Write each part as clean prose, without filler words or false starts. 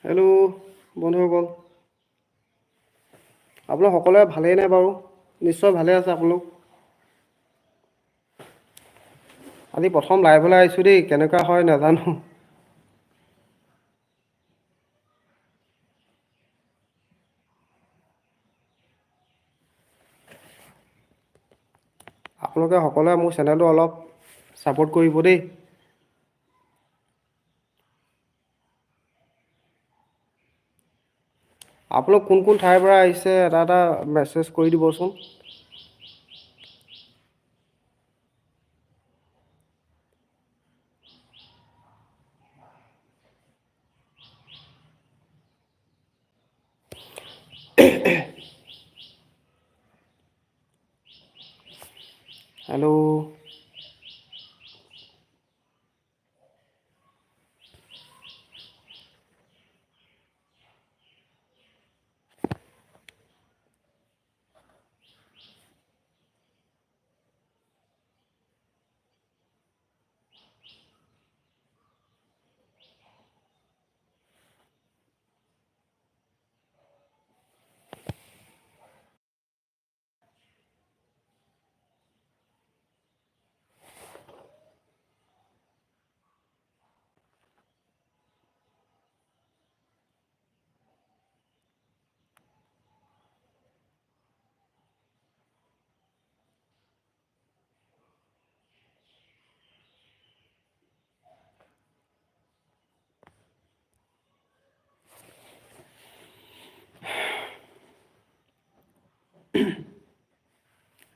Hello' বন্ধুসকল, আপোনালোক সকলোৱে ভালেই নে বাৰু? নিশ্চয় ভালে আছে আপোনালোক। আজি প্ৰথম লাইভলৈ আহিছোঁ দেই, কেনেকুৱা হয় নাজানো। আপোনালোকে সকলোৱে মোৰ চেনেলটো অলপ ছাপোৰ্ট কৰিব দেই। আপোনালোক কোন কোন ঠাইৰ পৰা আহিছে এটা এটা মেছেজ কৰি দিবচোন। হেল্ল'।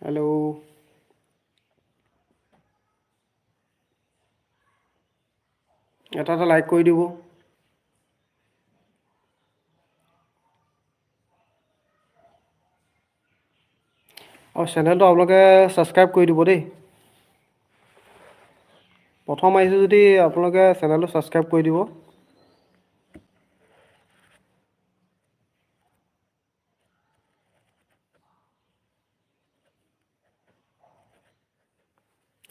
হেল্ল'। এটা এটা লাইক কৰি দিব। আৰু চেনেলটো আপোনালোকে ছাবস্ক্ৰাইব কৰি দিব দেই। প্ৰথম আহিছোঁ যদি আপোনালোকে চেনেলটো ছাবস্ক্ৰাইব কৰি দিব।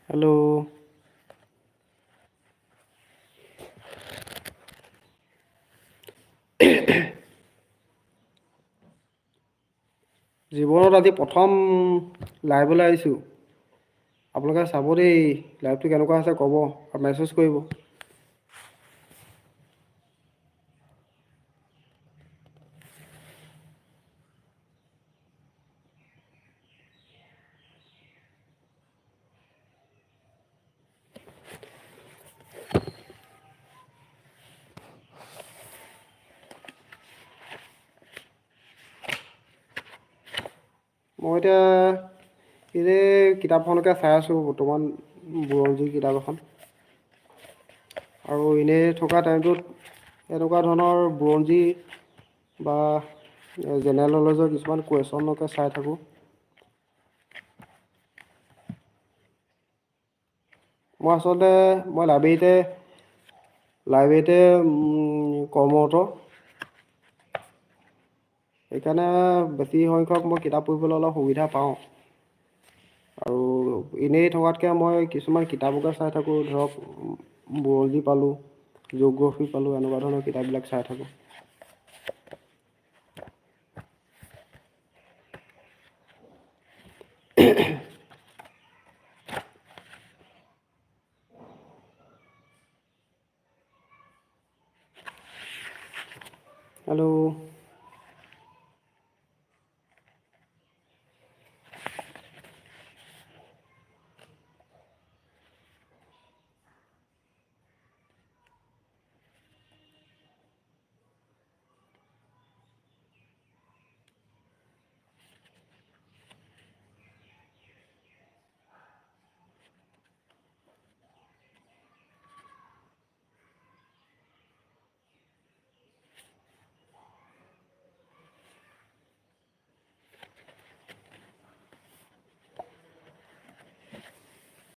হেল্ল'। জীৱনত আজি প্ৰথম লাইভলৈ আহিছোঁ। আপোনালোকে চাব দেই, লাইভটো কেনেকুৱা হৈছে ক'ব আৰু মেছেজ কৰিব। মই এতিয়া এনেই কিতাপখনকে চাই আছোঁ, বৰ্তমান বুৰঞ্জী কিতাপ এখন। আৰু এনেই থকা টাইমটোত এনেকুৱা ধৰণৰ বুৰঞ্জী বা জেনেৰেল নলেজৰ কিছুমান কুৱেশ্যনকে চাই থাকোঁ। মই আচলতে লাইব্ৰেৰীতে কৰ্মৰত। সেইকাৰণে বেছি সংখ্যক মই কিতাপ পঢ়িবলৈ অলপ সুবিধা পাওঁ। আৰু এনেই থকাতকৈ মই কিছুমান কিতাপকে চাই থাকোঁ, ধৰক বুৰঞ্জী পালোঁ, জিঅ'গ্ৰাফী পালোঁ, এনেকুৱা ধৰণৰ কিতাপবিলাক চাই থাকোঁ। হেল্ল'।